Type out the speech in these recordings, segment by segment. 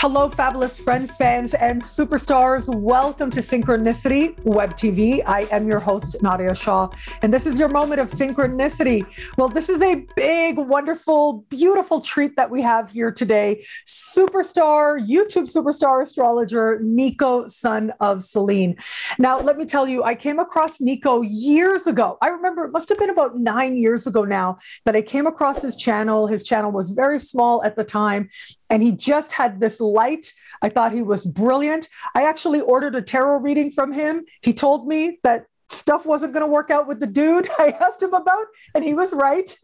Hello, fabulous friends, fans, and superstars. Welcome to Synchronicity Web TV. I am your host, Nadiya Shah, and this is your moment of synchronicity. Well, this is a big, wonderful, beautiful treat that we have here today. YouTube superstar astrologer, Nico, son of Selene. Now, let me tell you, I came across Nico years ago. I remember it must have been about 9 years ago now that I came across his channel. His channel was very small at the time, and he just had this light. I thought he was brilliant. I actually ordered a tarot reading from him. He told me that stuff wasn't going to work out with the dude I asked him about, and he was right.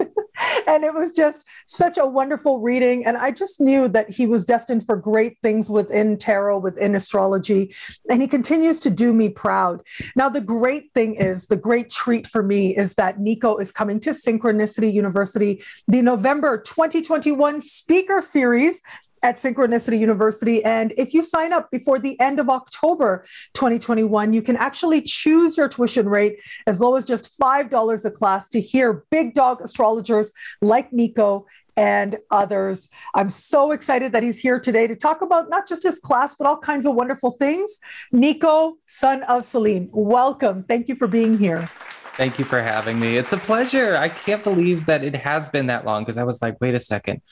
And it was just such a wonderful reading. And I just knew that he was destined for great things within tarot, within astrology. And he continues to do me proud. Now, the great thing is, the great treat for me is that Nico is coming to Synchronicity University, the November 2021 speaker series at Synchronicity University. And if you sign up before the end of October 2021, you can actually choose your tuition rate as low as just $5 a class to hear big dog astrologers like Nico and others. I'm so excited that he's here today to talk about not just his class, but all kinds of wonderful things. Nico, son of Selene, welcome. Thank you for being here. Thank you for having me. It's a pleasure. I can't believe that it has been that long, because I was like, wait a second.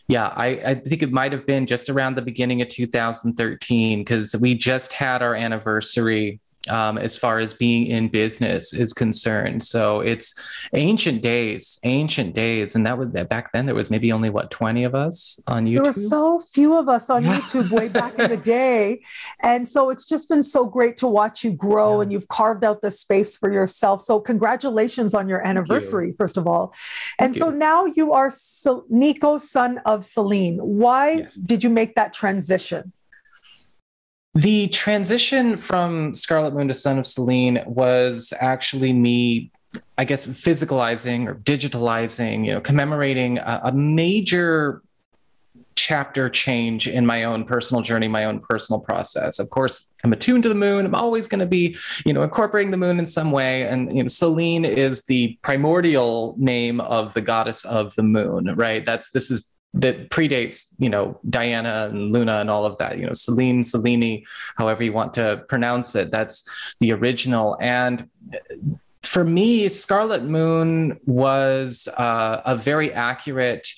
Yeah, I think it might have been just around the beginning of 2013, because we just had our anniversary as far as being in business is concerned. So it's ancient days. And that was back then. There was maybe only 20 of us on YouTube. There were so few of us on YouTube way back in the day. And so it's just been so great to watch you grow, and you've carved out the space for yourself. So congratulations on your anniversary, first of all. And so now you are Nico, son of Selene. Why did you make that transition? The transition from Scarlet Moon to Son of Selene was actually me, I guess, physicalizing or digitalizing, commemorating a major chapter change in my own personal journey, my own personal process. Of course, I'm attuned to the moon. I'm always going to be, incorporating the moon in some way. And, Selene is the primordial name of the goddess of the moon, right? That predates, Diana and Luna and all of that, Selene, Selene, however you want to pronounce it. That's the original. And for me, Scarlet Moon was a very accurate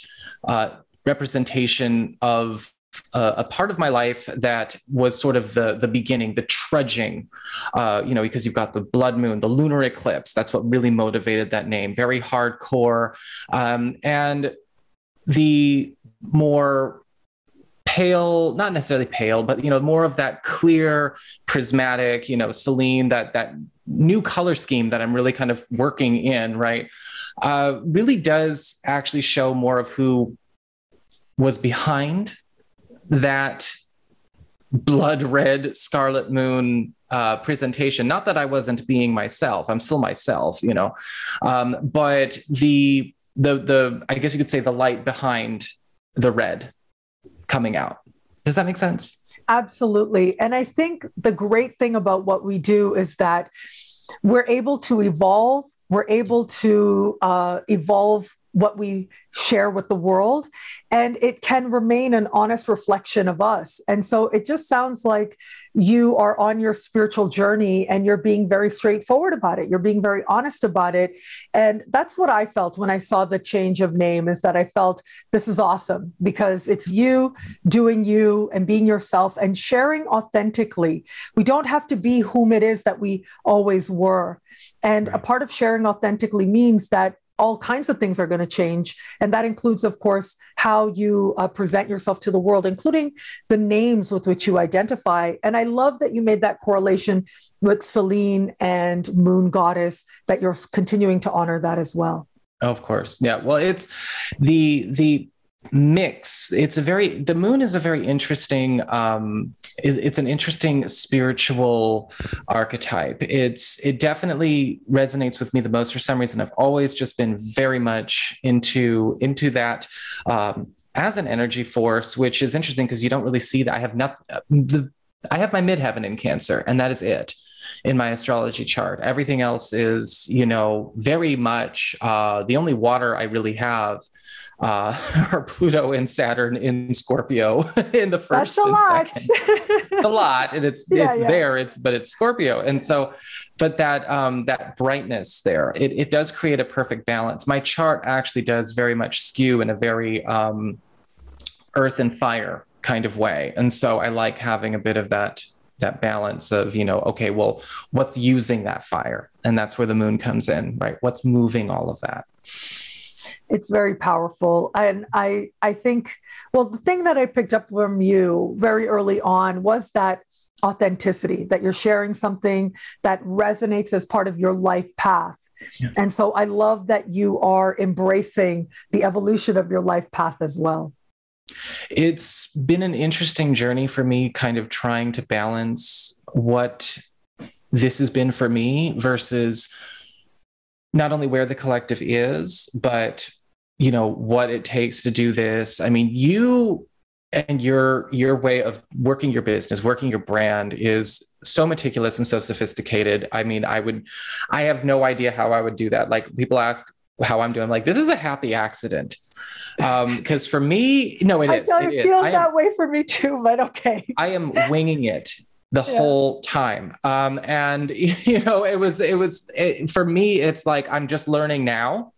representation of a part of my life that was sort of the beginning, the trudging, because you've got the blood moon, the lunar eclipse. That's what really motivated that name. Very hardcore. And the more pale, not necessarily pale, but, more of that clear, prismatic, Selene, that new color scheme that I'm really kind of working in, right, really does actually show more of who was behind that blood red Scarlet Moon presentation. Not that I wasn't being myself. I'm still myself, but the I guess you could say the light behind the red coming out. Does that make sense? Absolutely. And I think the great thing about what we do is that we're able to evolve. We're able to evolve what we share with the world, and it can remain an honest reflection of us. And so it just sounds like you are on your spiritual journey, and you're being very straightforward about it. You're being very honest about it. And that's what I felt when I saw the change of name, is that I felt this is awesome, because it's you doing you and being yourself and sharing authentically. We don't have to be whom it is that we always were. And a part of sharing authentically means that all kinds of things are going to change. And that includes, of course, how you present yourself to the world, including the names with which you identify. And I love that you made that correlation with Selene and Moon Goddess, that you're continuing to honor that as well. Of course. Yeah. Well, it's the mix. The moon is a very interesting, it's an interesting spiritual archetype. It definitely resonates with me the most for some reason. I've always just been very much into that as an energy force, which is interesting because you don't really see that. I have my MidHeaven in Cancer, and that is it. in my astrology chart. Everything else is, very much the only water I really have are Pluto and Saturn in Scorpio in the first and second. It's a lot, and it's there. But it's Scorpio, and so, but that brightness there, it does create a perfect balance. My chart actually does very much skew in a very earth and fire kind of way, and so I like having a bit of that balance of, okay, well, what's using that fire, and that's where the moon comes in, right? What's moving all of that? It's very powerful. And I think, well, the thing that I picked up from you very early on was that authenticity, that you're sharing something that resonates as part of your life path. Yeah. And so I love that you are embracing the evolution of your life path as well. It's been an interesting journey for me, kind of trying to balance what this has been for me versus not only where the collective is, but, what it takes to do this. I mean, you and your way of working your business, working your brand is so meticulous and so sophisticated. I mean, I have no idea how I would do that. Like, people ask how I'm doing. I'm like, this is a happy accident. Because for me, no, it is. It feels that way for me too, but okay. I am winging it the whole time. And, for me, it's like, I'm just learning now,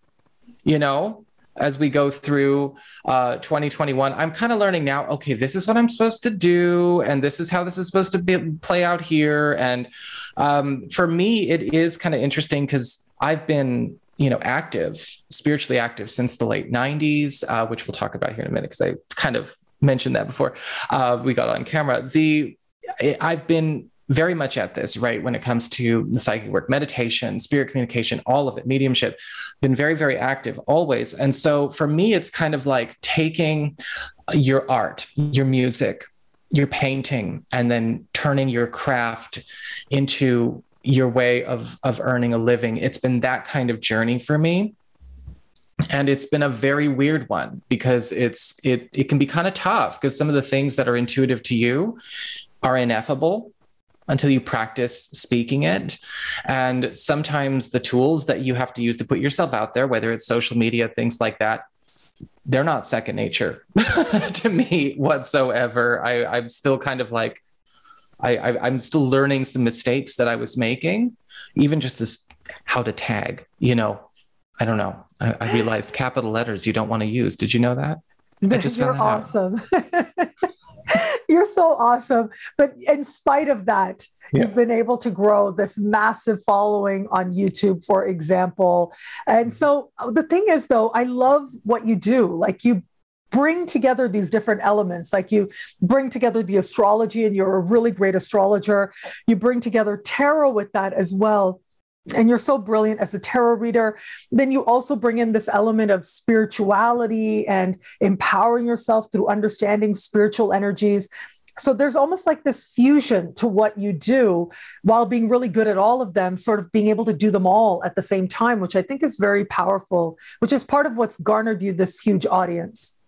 as we go through 2021, I'm kind of learning now, okay, this is what I'm supposed to do. And this is how this is supposed to play out here. And for me, it is kind of interesting because I've been, spiritually active since the late 90s, which we'll talk about here in a minute, because I kind of mentioned that before we got on camera. I've been very much at this, right? When it comes to the psychic work, meditation, spirit communication, all of it, mediumship, been very, very active always. And so for me, it's kind of like taking your art, your music, your painting, and then turning your craft into your way of earning a living. It's been that kind of journey for me. And it's been a very weird one because it can be kind of tough because some of the things that are intuitive to you are ineffable until you practice speaking it. And sometimes the tools that you have to use to put yourself out there, whether it's social media, things like that, they're not second nature to me whatsoever. I'm still kind of like, I'm still learning some mistakes that I was making, even just this, how to tag, I don't know. I realized capital letters you don't want to use. Did you know that? I just found that awesome. You're so awesome. But in spite of that, you've been able to grow this massive following on YouTube, for example. And so the thing is, though, I love what you do. Like, you bring together these different elements. Like, you bring together the astrology, and you're a really great astrologer. You bring together tarot with that as well. And you're so brilliant as a tarot reader. Then you also bring in this element of spirituality and empowering yourself through understanding spiritual energies. So there's almost like this fusion to what you do while being really good at all of them, sort of being able to do them all at the same time, which I think is very powerful, which is part of what's garnered you this huge audience.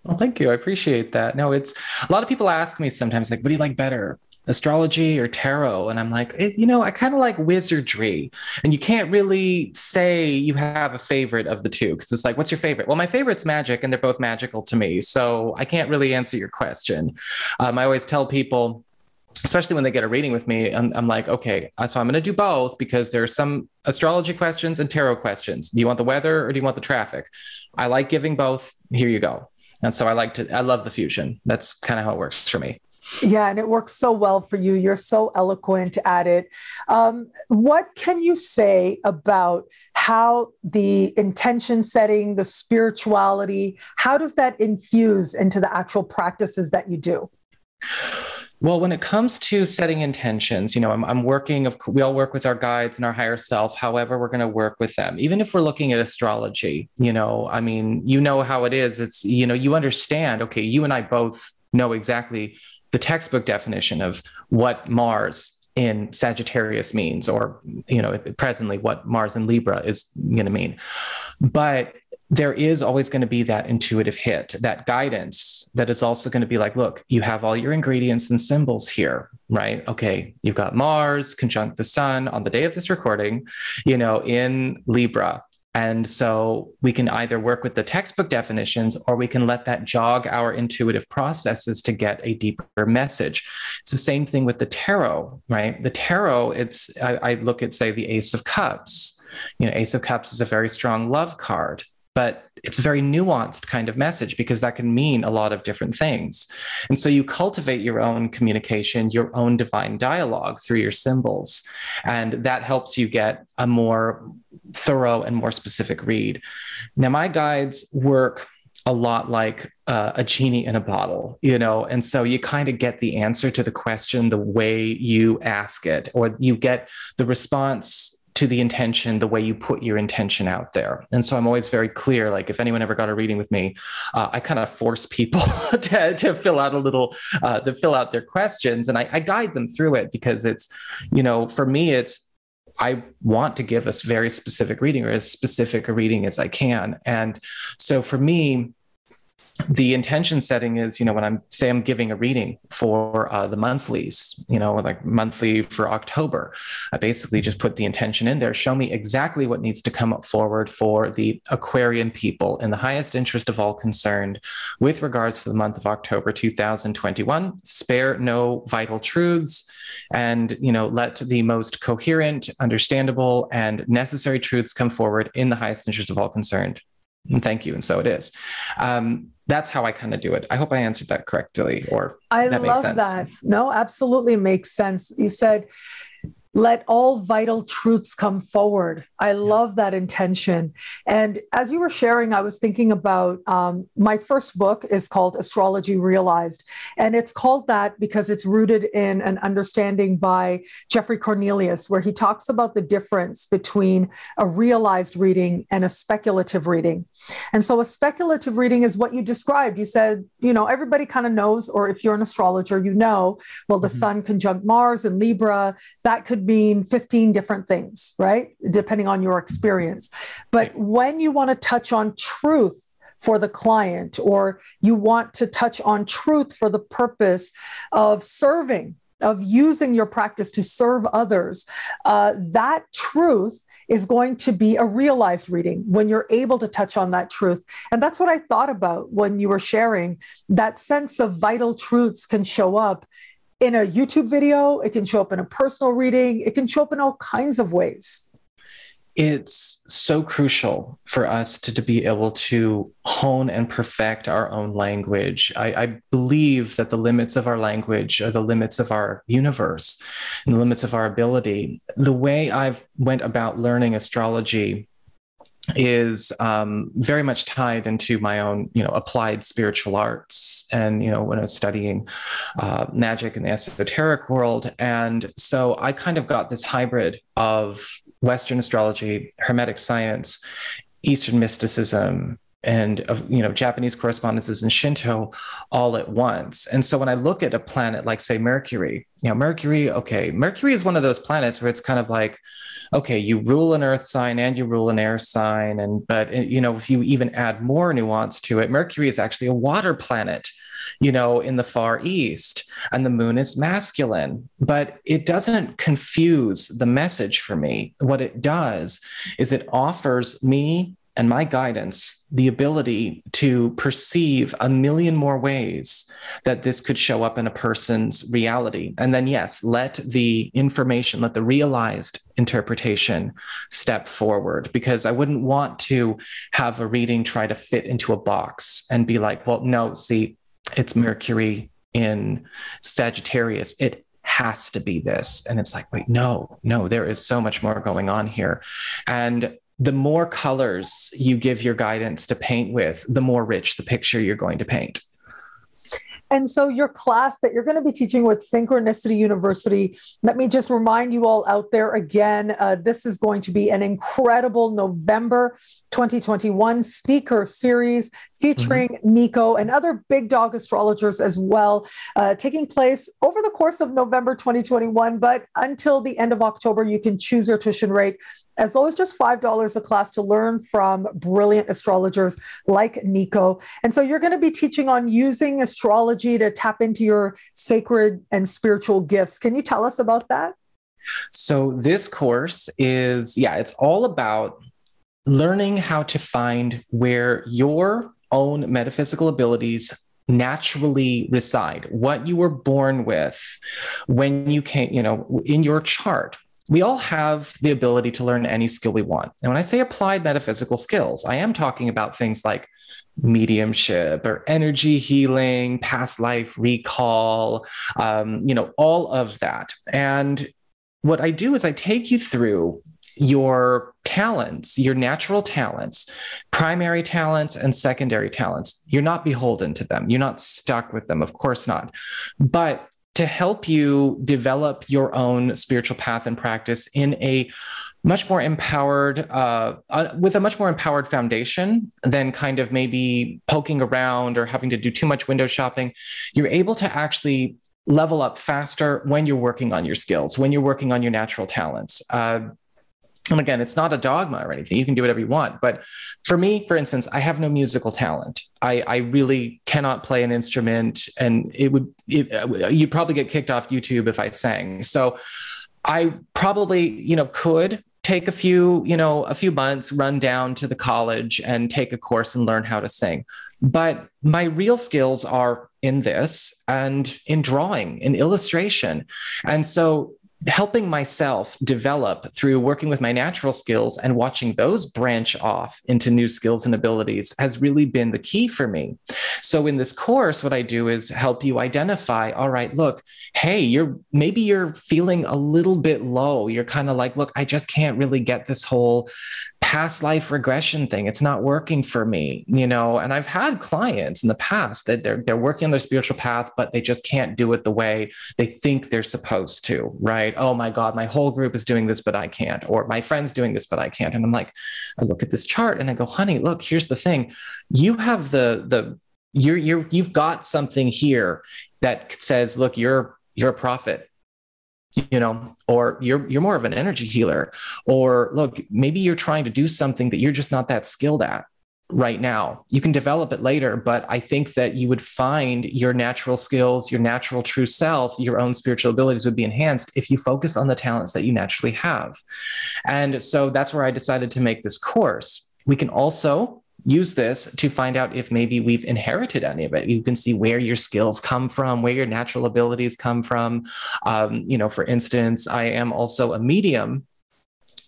Well, thank you. I appreciate that. No, it's a lot of people ask me sometimes, like, what do you like better, astrology or tarot? And I'm like, I kind of like wizardry. And you can't really say you have a favorite of the two, because it's like, what's your favorite? Well, my favorite's magic, and they're both magical to me. So I can't really answer your question. I always tell people, especially when they get a reading with me, I'm like, okay, so I'm going to do both, because there are some astrology questions and tarot questions. Do you want the weather or do you want the traffic? I like giving both. Here you go. And so I love the fusion. That's kind of how it works for me. Yeah, and it works so well for you. You're so eloquent at it. What can you say about how the intention setting, the spirituality, how does that infuse into the actual practices that you do? Well, when it comes to setting intentions, I'm working, we all work with our guides and our higher self. However, we're going to work with them. Even if we're looking at astrology, how it is. It's, you understand, okay, you and I both know exactly the textbook definition of what Mars in Sagittarius means, or, presently what Mars in Libra is going to mean. But there is always going to be that intuitive hit, that guidance that is also going to be like, look, you have all your ingredients and symbols here, right? Okay, you've got Mars conjunct the sun on the day of this recording, in Libra. And so we can either work with the textbook definitions, or we can let that jog our intuitive processes to get a deeper message. It's the same thing with the tarot, right? The tarot, I look at, say, the Ace of Cups. Ace of Cups is a very strong love card, but it's a very nuanced kind of message because that can mean a lot of different things. And so you cultivate your own communication, your own divine dialogue through your symbols. And that helps you get a more thorough and more specific read. Now, my guides work a lot like a genie in a bottle, and so you kind of get the answer to the question the way you ask it, or you get the response to the intention the way you put your intention out there. And so I'm always very clear, like if anyone ever got a reading with me, I kind of force people to fill out to fill out their questions, and I guide them through it because it's, for me, I want to give a very specific reading, or as specific a reading as I can. And so for me, the intention setting is, when I'm giving a reading for the monthlies, like monthly for October, I basically just put the intention in there. Show me exactly what needs to come up forward for the Aquarian people in the highest interest of all concerned with regards to the month of October 2021. Spare no vital truths, and, let the most coherent, understandable, and necessary truths come forward in the highest interest of all concerned. And thank you. And so it is. That's how I kind of do it. I hope I answered that correctly, or that makes sense. I love that. No, absolutely makes sense. You said, let all vital truths come forward. I love that intention. And as you were sharing, I was thinking about my first book is called Astrology Realized. And it's called that because it's rooted in an understanding by Jeffrey Cornelius, where he talks about the difference between a realized reading and a speculative reading. And so a speculative reading is what you described. You said, everybody kind of knows, or if you're an astrologer, well, the sun conjunct Mars in Libra, that could mean 15 different things, right? Depending on your experience. But when you want to touch on truth for the client, or you want to touch on truth for the purpose of serving, of using your practice to serve others, that truth is going to be a realized reading when you're able to touch on that truth. And that's what I thought about when you were sharing. That sense of vital truths can show up in a YouTube video. It can show up in a personal reading. It can show up in all kinds of ways. It's so crucial for us to be able to hone and perfect our own language. I believe that the limits of our language are the limits of our universe and the limits of our ability. The way I've went about learning astrology is very much tied into my own, applied spiritual arts. And, when I was studying magic in the esoteric world. And so I kind of got this hybrid of Western astrology, Hermetic science, Eastern mysticism, and Japanese correspondences and Shinto all at once. And so when I look at a planet like, say, Mercury, Mercury is one of those planets where it's kind of like, okay, you rule an earth sign and you rule an air sign. But if you even add more nuance to it, Mercury is actually a water planet, in the Far East, and the moon is masculine, but it doesn't confuse the message for me. What it does is it offers me and my guidance the ability to perceive a million more ways that this could show up in a person's reality. And then, yes, let the information, let the realized interpretation step forward, because I wouldn't want to have a reading try to fit into a box and be like, well, no, see, it's Mercury in Sagittarius. It has to be this. And it's like, wait, no, there is so much more going on here. And the more colors you give your guidance to paint with, the more rich the picture you're going to paint. And so your class that you're going to be teaching with Synchronicity University, let me just remind you all out there again, this is going to be an incredible November 2021 speaker series featuring Nico and other big dog astrologers as well, taking place over the course of November 2021. But until the end of October, you can choose your tuition rate as low as just $5 a class to learn from brilliant astrologers like Nico. And so you're going to be teaching on using astrology to tap into your sacred and spiritual gifts. Can you tell us about that? So this course is, it's all about learning how to find where your own metaphysical abilities naturally reside, what you were born with when you came, in your chart. We all have the ability to learn any skill we want. And when I say applied metaphysical skills, I am talking about things like mediumship or energy healing, past life recall, all of that. And what I do is I take you through your talents, your natural talents, primary talents and secondary talents. You're not beholden to them. You're not stuck with them. Of course not. But to help you develop your own spiritual path and practice in a much more empowered, with a much more empowered foundation than kind of maybe poking around or having to do too much window shopping, you're able to actually level up faster when you're working on your skills, when you're working on your natural talents. And again, it's not a dogma or anything. You can do whatever you want. But for me, for instance, I have no musical talent. I really cannot play an instrument, and you'd probably get kicked off YouTube if I sang. So I probably, could take a few months, run down to the college and take a course and learn how to sing. But my real skills are in this and in drawing, in illustration. And so helping myself develop through working with my natural skills and watching those branch off into new skills and abilities has really been the key for me. So in this course, what I do is help you identify, all right, look, hey, maybe you're feeling a little bit low. You're kind of like, look, I just can't really get this whole past life regression thing. It's not working for me, and I've had clients in the past that they're working on their spiritual path, but they just can't do it the way they think they're supposed to, right? Oh my God, my whole group is doing this, but I can't, or my friend's doing this, but I can't. And I'm like, I look at this chart and I go, honey, look, here's the thing. You have you've got something here that says, look, you're a prophet, or you're more of an energy healer, or look, maybe you're trying to do something that you're just not that skilled at right now. You can develop it later, but I think that you would find your natural skills, your natural true self, your own spiritual abilities would be enhanced if you focus on the talents that you naturally have. And so that's where I decided to make this course. We can also use this to find out if maybe we've inherited any of it. You can see where your skills come from, where your natural abilities come from. For instance, I am also a medium,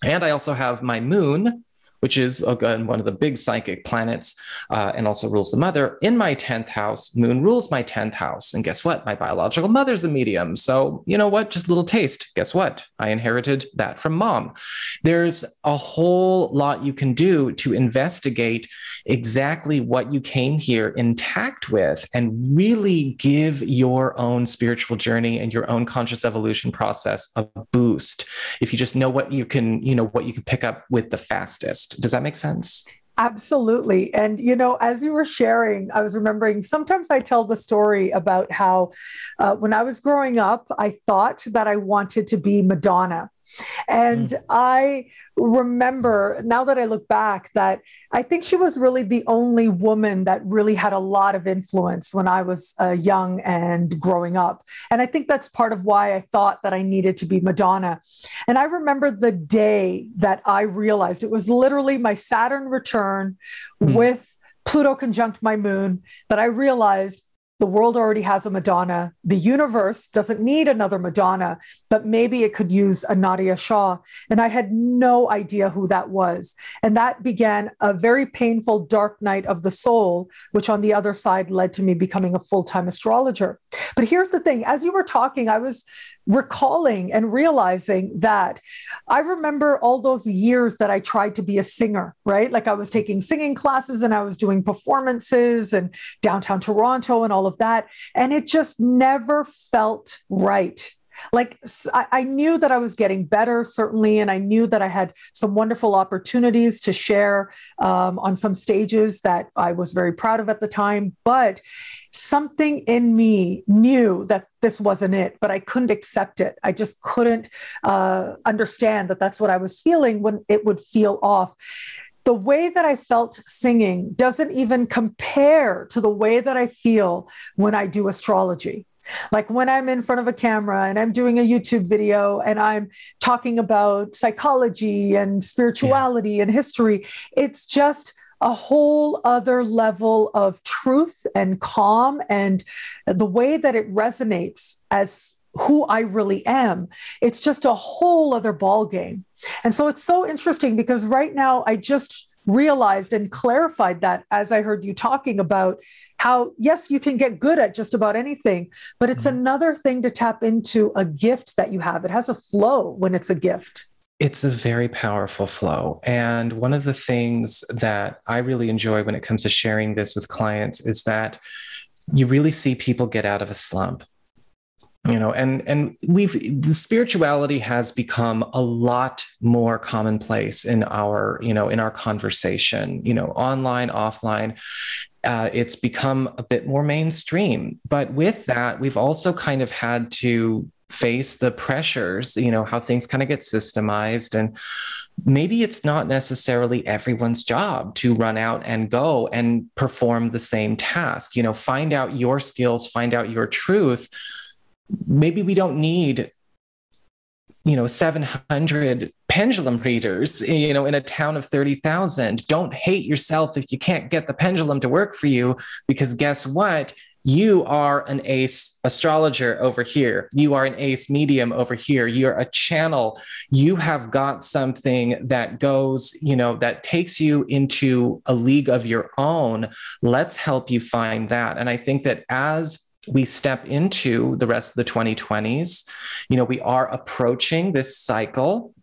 and I also have my moon, which is again one of the big psychic planets, and also rules the mother, in my 10th house. Moon rules my 10th house. And guess what? My biological mother's a medium. So you know what? Just a little taste. Guess what? I inherited that from mom. There's a whole lot you can do to investigate exactly what you came here intact with and really give your own spiritual journey and your own conscious evolution process a boost. If you just know what you can pick up with the fastest. Does that make sense? Absolutely. And, as you were sharing, I was remembering sometimes I tell the story about how when I was growing up, I thought that I wanted to be Madonna. And I remember, now that I look back, that I think she was really the only woman that really had a lot of influence when I was young and growing up. And I think that's part of why I thought that I needed to be Madonna. And I remember the day that I realized, it was literally my Saturn return with Pluto conjunct my moon, that I realized the world already has a Madonna. The universe doesn't need another Madonna, but maybe it could use a Nadiya Shah. And I had no idea who that was. And that began a very painful dark night of the soul, which on the other side led to me becoming a full-time astrologer. But here's the thing, as you were talking, I was recalling and realizing that I remember all those years that I tried to be a singer, right? Like I was taking singing classes and I was doing performances and downtown Toronto and all of that. And it just never felt right. Like I knew that I was getting better, certainly, and I knew that I had some wonderful opportunities to share on some stages that I was very proud of at the time. But something in me knew that this wasn't it, but I couldn't accept it. I just couldn't understand that that's what I was feeling when it would feel off. The way that I felt singing doesn't even compare to the way that I feel when I do astrology. Like when I'm in front of a camera and I'm doing a YouTube video and I'm talking about psychology and spirituality and history, it's just a whole other level of truth and calm, and the way that it resonates as who I really am. It's just a whole other ball game. And so it's so interesting because right now I just realized and clarified that as I heard you talking about how, yes, you can get good at just about anything, but it's another thing to tap into a gift that you have. It has a flow when it's a gift. It's a very powerful flow. And one of the things that I really enjoy when it comes to sharing this with clients is that you really see people get out of a slump. And the spirituality has become a lot more commonplace in our conversation, online, offline. It's become a bit more mainstream. But with that, we've also kind of had to face the pressures, how things kind of get systemized. And maybe it's not necessarily everyone's job to run out and go and perform the same task, find out your skills, find out your truth. Maybe we don't need 700 pendulum readers, in a town of 30,000. Don't hate yourself if you can't get the pendulum to work for you, because guess what? You are an ace astrologer over here. You are an ace medium over here. You're a channel. You have got something that goes, that takes you into a league of your own. Let's help you find that. And I think that as we step into the rest of the 2020s, we are approaching this cycle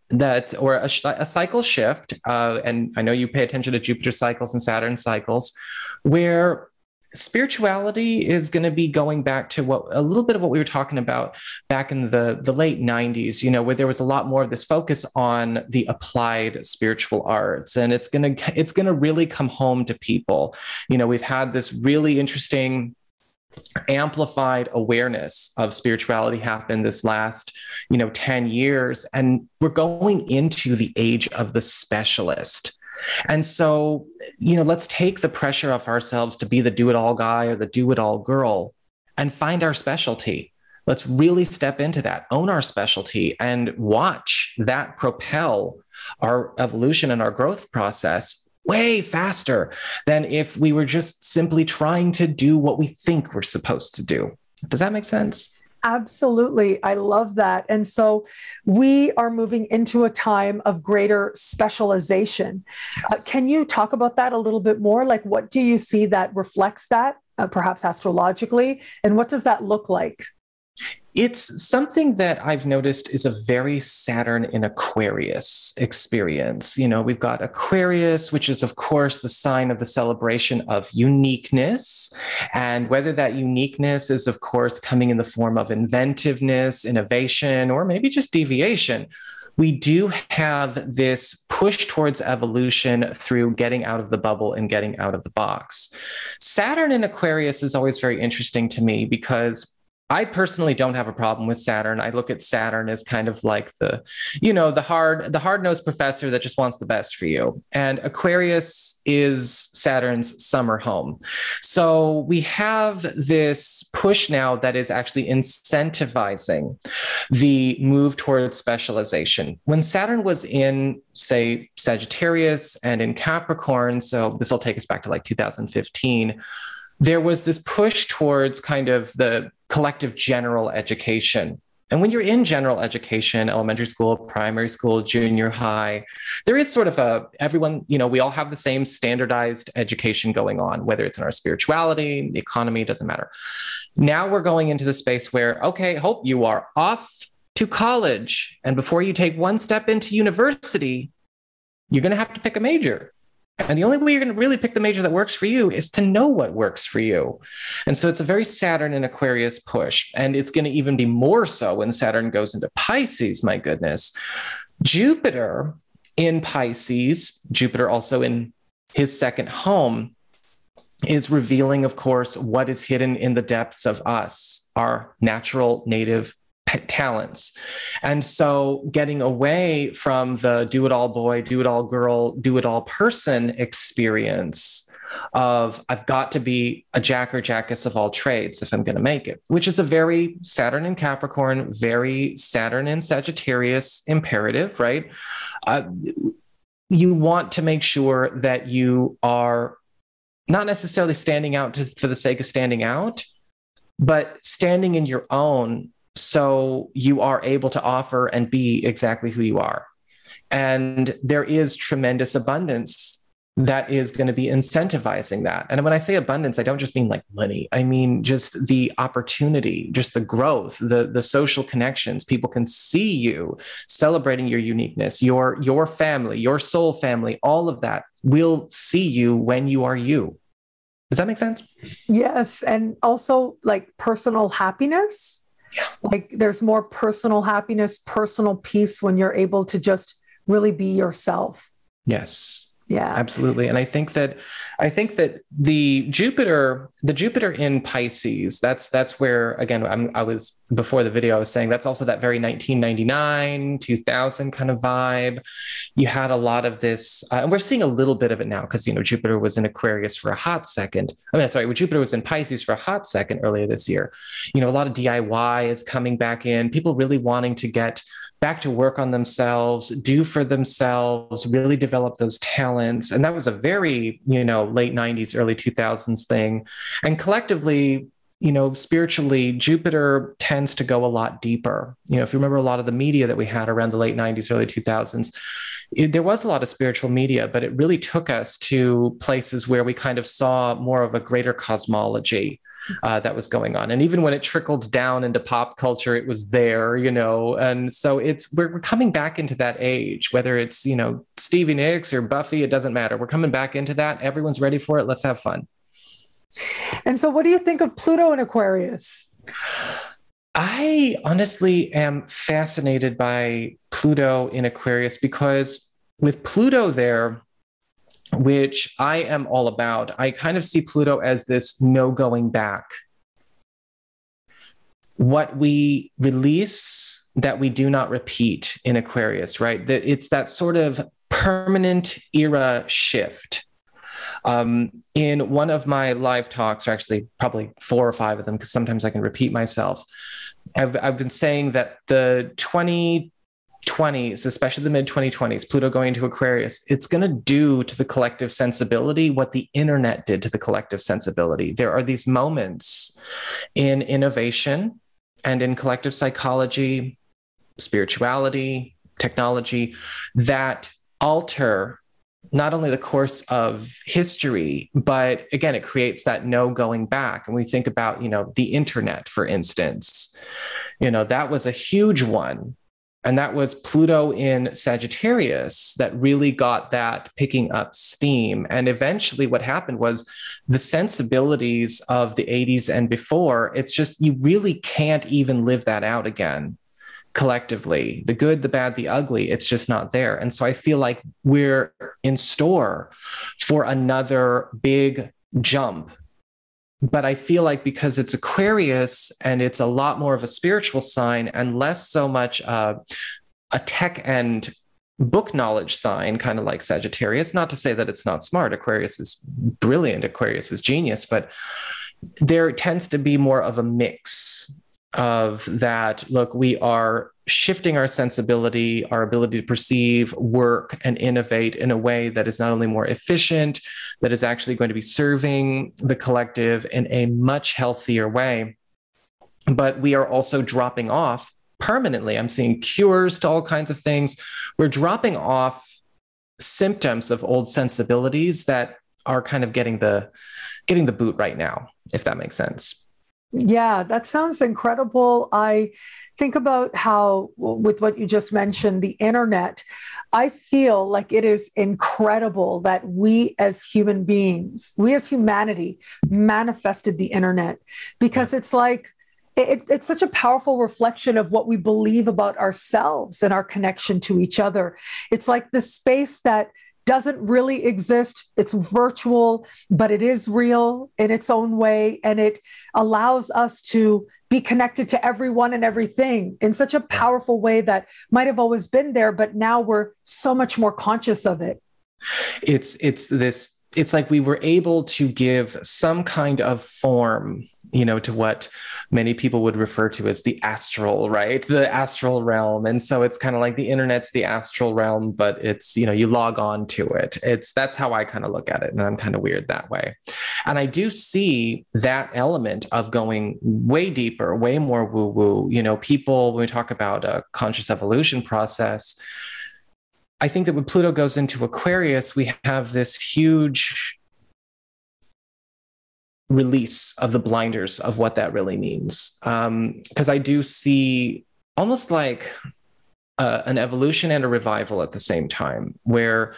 or a cycle shift. And I know you pay attention to Jupiter cycles and Saturn cycles, where spirituality is going to be going back to a little bit of what we were talking about back in the late 90s, where there was a lot more of this focus on the applied spiritual arts. And it's going to really come home to people. We've had this really interesting amplified awareness of spirituality happen this last 10 years, and we're going into the age of the specialist. And so let's take the pressure off ourselves to be the do-it-all guy or the do-it-all girl and find our specialty. Let's really step into that, own our specialty, and watch that propel our evolution and our growth process way faster than if we were just simply trying to do what we think we're supposed to do. Does that make sense? Absolutely. I love that. And so we are moving into a time of greater specialization. Yes. Can you talk about that a little bit more? Like, what do you see that reflects that, perhaps astrologically? And what does that look like? It's something that I've noticed is a very Saturn in Aquarius experience. We've got Aquarius, which is, of course, the sign of the celebration of uniqueness. And whether that uniqueness is, of course, coming in the form of inventiveness, innovation, or maybe just deviation, we do have this push towards evolution through getting out of the bubble and getting out of the box. Saturn in Aquarius is always very interesting to me because I personally don't have a problem with Saturn. I look at Saturn as kind of like the hard-nosed professor that just wants the best for you. And Aquarius is Saturn's summer home. So we have this push now that is actually incentivizing the move towards specialization. When Saturn was in, say, Sagittarius and in Capricorn, so this will take us back to like 2015, there was this push towards kind of the collective general education. And when you're in general education, elementary school, primary school, junior high, there is sort of everyone, we all have the same standardized education going on, whether it's in our spirituality, the economy, doesn't matter. Now we're going into the space where, okay, hope you are off to college. And before you take one step into university, you're going to have to pick a major. And the only way you're going to really pick the major that works for you is to know what works for you. And so it's a very Saturn and Aquarius push. And it's going to even be more so when Saturn goes into Pisces, my goodness. Jupiter in Pisces, Jupiter also in his second home, is revealing, of course, what is hidden in the depths of us, our natural native talents. And so getting away from the do-it-all boy, do-it-all girl, do-it-all person experience of I've got to be a jack or jackess of all trades if I'm going to make it, which is a very Saturn in Capricorn, very Saturn in Sagittarius imperative, right? You want to make sure that you are not necessarily standing out for the sake of standing out, but standing in your own so you are able to offer and be exactly who you are. And there is tremendous abundance that is going to be incentivizing that. And when I say abundance, I don't just mean like money. I mean just the opportunity, just the growth, the social connections. People can see you celebrating your uniqueness, your family, your soul family, all of that will see you when you are you. Does that make sense? Yes. And also like personal happiness. Yeah. Like there's more personal happiness, personal peace when you're able to just really be yourself. Yes. Yeah, absolutely. And I think that the Jupiter in Pisces, that's where, again, I was before the video, I was saying that's also that very 1999, 2000 kind of vibe. You had a lot of this, and we're seeing a little bit of it now because, Jupiter was in Aquarius for a hot second. Jupiter was in Pisces for a hot second earlier this year. A lot of DIY is coming back in, people really wanting to get back to work on themselves, do for themselves, really develop those talents. And that was a very, late 90s, early 2000s thing. And collectively, spiritually, Jupiter tends to go a lot deeper. If you remember a lot of the media that we had around the late 90s, early 2000s, there was a lot of spiritual media, but it really took us to places where we kind of saw more of a greater cosmology that was going on. And even when it trickled down into pop culture, it was there, and so we're coming back into that age, whether it's, Stevie Nicks or Buffy, it doesn't matter. We're coming back into that. Everyone's ready for it. Let's have fun. And so what do you think of Pluto in Aquarius? I honestly am fascinated by Pluto in Aquarius because with Pluto there, which I am all about, I kind of see Pluto as this no going back. What we release that we do not repeat in Aquarius, right? It's that sort of permanent era shift. In one of my live talks, or actually probably 4 or 5 of them, because sometimes I can repeat myself, I've been saying that the 2020s, especially the mid-2020s, Pluto going into Aquarius, it's going to do to the collective sensibility what the internet did to the collective sensibility. There are these moments in innovation and in collective psychology, spirituality, technology that alter not only the course of history, but again, it creates that no going back. And we think about, the internet, for instance, that was a huge one. And that was Pluto in Sagittarius that really got that picking up steam. And eventually what happened was the sensibilities of the 80s and before, it's just, you really can't even live that out again. Collectively, the good, the bad, the ugly, it's just not there. And so I feel like we're in store for another big jump. But I feel like because it's Aquarius and it's a lot more of a spiritual sign and less so much a tech and book knowledge sign, kind of like Sagittarius, not to say that it's not smart. Aquarius is brilliant. Aquarius is genius, but there tends to be more of a mix of that. Look, we are shifting our sensibility, our ability to perceive, work, and innovate in a way that is not only more efficient, that is actually going to be serving the collective in a much healthier way. But we are also dropping off permanently. I'm seeing cures to all kinds of things. We're dropping off symptoms of old sensibilities that are kind of getting the boot right now, if that makes sense. Yeah, that sounds incredible. I think about how, with what you just mentioned, the internet, I feel like it is incredible that we as human beings, we as humanity manifested the internet, because it's like, it's such a powerful reflection of what we believe about ourselves and our connection to each other. It's like the space that doesn't really exist. It's virtual, but it is real in its own way. And it allows us to be connected to everyone and everything in such a powerful way that might have always been there, but now we're so much more conscious of it. It's like we were able to give some kind of form, to what many people would refer to as the astral, right? The astral realm. And so it's kind of like the internet's the astral realm, but it's, you log on to it. That's how I kind of look at it. And I'm kind of weird that way. And I do see that element of going way deeper, way more woo-woo. People, when we talk about a conscious evolution process, I think that when Pluto goes into Aquarius, we have this huge release of the blinders of what that really means. Because I do see almost like an evolution and a revival at the same time, where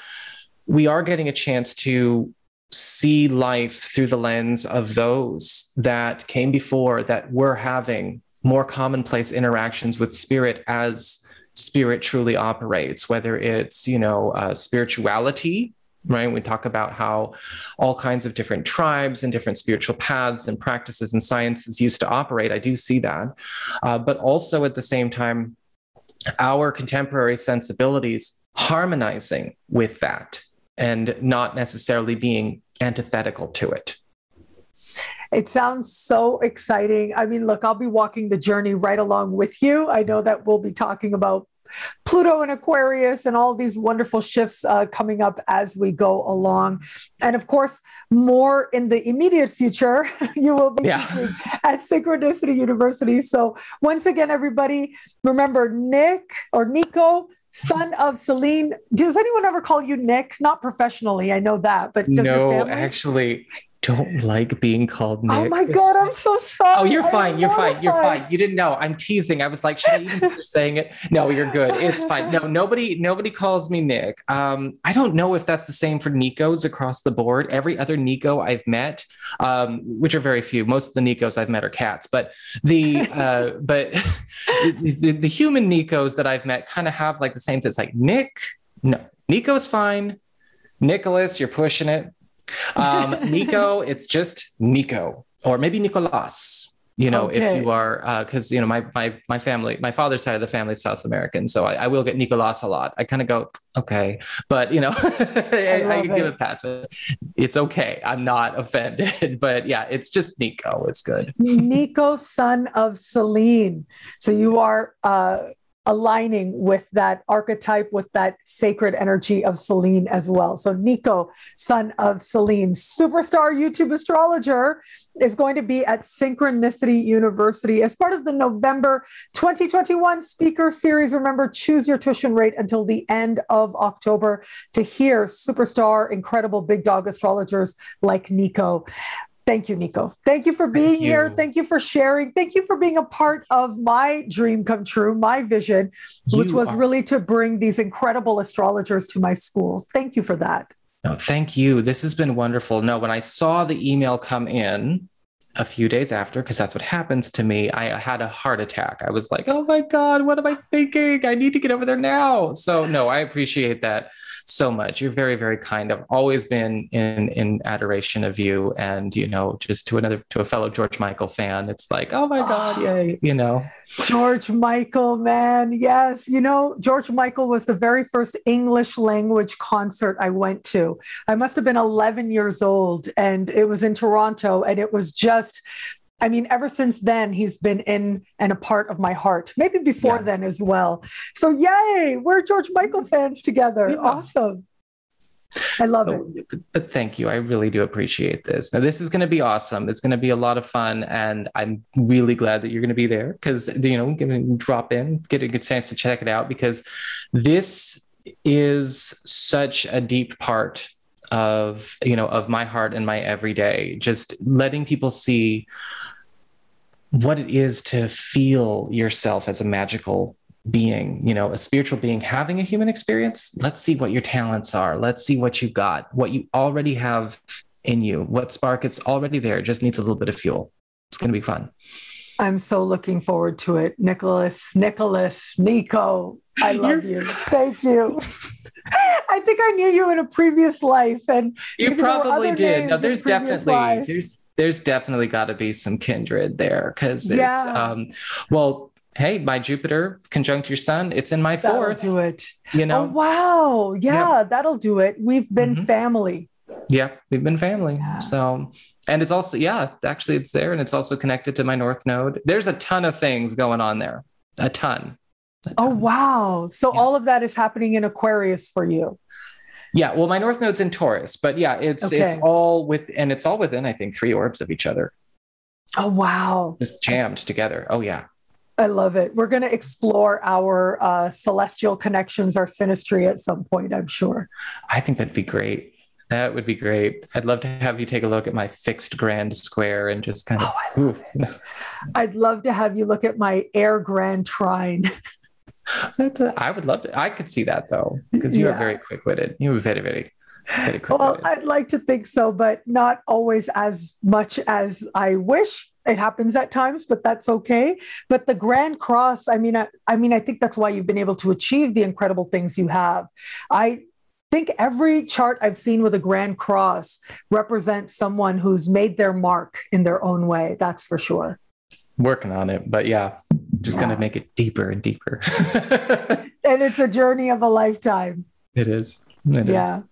we are getting a chance to see life through the lens of those that came before, that were having more commonplace interactions with spirit as spirit truly operates, whether it's, spirituality, right? We talk about how all kinds of different tribes and different spiritual paths and practices and sciences used to operate. I do see that. But also at the same time, our contemporary sensibilities harmonizing with that and not necessarily being antithetical to it. It sounds so exciting. I mean, look, I'll be walking the journey right along with you. I know that we'll be talking about Pluto and Aquarius and all these wonderful shifts coming up as we go along. And of course, more in the immediate future, you will be teaching at Synchronicity University. So once again, everybody, remember Nico, son of Selene. Does anyone ever call you Nick? Not professionally, I know that, but does your family? Actually, don't like being called Nick. Oh my God, I'm so sorry. Oh, you're fine. You're fine. You didn't know. I'm teasing. I was like, should I even bother saying it? No, you're good. It's fine. No, nobody calls me Nick. I don't know if that's the same for Nicos across the board. Every other Nico I've met, which are very few, most of the Nicos I've met are cats, but the human Nicos that I've met kind of have like the same thing. It's like Nick. No, Nico's fine. Nicholas, you're pushing it. Nico, it's just Nico, or maybe Nicolas, if you are, because, my family, my father's side of the family is South American. So I will get Nicolas a lot. I kind of go, okay, but, I can give it a pass, but it's okay. I'm not offended, but yeah, it's just Nico. It's good. Nico, son of Selene. So you are, aligning with that archetype, with that sacred energy of Selene as well. So Nico, son of Selene, superstar YouTube astrologer, is going to be at Synchronicity University as part of the November 2021 speaker series. Remember, choose your tuition rate until the end of October to hear superstar, incredible big dog astrologers like Nico. Thank you, Nico. Thank you for being here. Thank you for sharing. Thank you for being a part of my dream come true, my vision, which was really to bring these incredible astrologers to my schools. Thank you for that. No, thank you. This has been wonderful. No, when I saw the email come in a few days after, because that's what happens to me, I had a heart attack. I was like, oh my God, what am I thinking? I need to get over there now. So no, I appreciate that so much. You're very, very kind. I've always been in adoration of you, and just to a fellow George Michael fan, it's like, oh my God, yay, George Michael, man, yes. George Michael was the very first English language concert I went to. I must have been 11 years old, and it was in Toronto, and it was just, ever since then, he's been in and a part of my heart, maybe before then as well. So yay, we're George Michael fans together. Yeah. Awesome. I love it. But thank you. I really do appreciate this. Now, this is going to be awesome. It's going to be a lot of fun. And I'm really glad that you're going to be there because, going to drop in, get a good chance to check it out, because this is such a deep part of my heart and my everyday, just letting people see what it is to feel yourself as a magical being, a spiritual being having a human experience. Let's see what your talents are. Let's see what you got, what you already have in you, what spark is already there. It just needs a little bit of fuel. It's going to be fun. I'm so looking forward to it. Nico, I love you. Thank you. I think I knew you in a previous life, and you probably did. No, there's definitely got to be some kindred there, because it's hey, my Jupiter conjunct your sun, it's in my fourth. That'll do it. Oh, wow. Yeah, that'll do it. We've been family. Yeah, we've been family. Yeah. So, and it's also, actually it's there, and it's also connected to my North Node. There's a ton of things going on there. A ton. Oh, wow. So all of that is happening in Aquarius for you. Yeah. Well, my North Node's in Taurus, but it's all within, I think, 3 orbs of each other. Oh, wow. Just jammed together. Oh, yeah. I love it. We're going to explore our celestial connections, our synastry at some point, I'm sure. I think that'd be great. That would be great. I'd love to have you take a look at my fixed grand square and just kind of... I'd love to have you look at my air grand trine. I would love to. I could see that, though, because you are very quick-witted. You are very, very, very quick-witted. Well, I'd like to think so, but not always as much as I wish. It happens at times, but that's okay. But the Grand Cross, I think that's why you've been able to achieve the incredible things you have. I think every chart I've seen with a Grand Cross represents someone who's made their mark in their own way. That's for sure. Working on it, but just going to make it deeper and deeper. And it's a journey of a lifetime. It is. It is.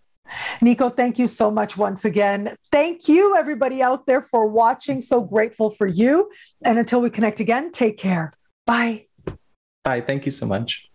Nico, thank you so much once again. Thank you, everybody out there, for watching. So grateful for you. And until we connect again, take care. Bye. Bye. Thank you so much.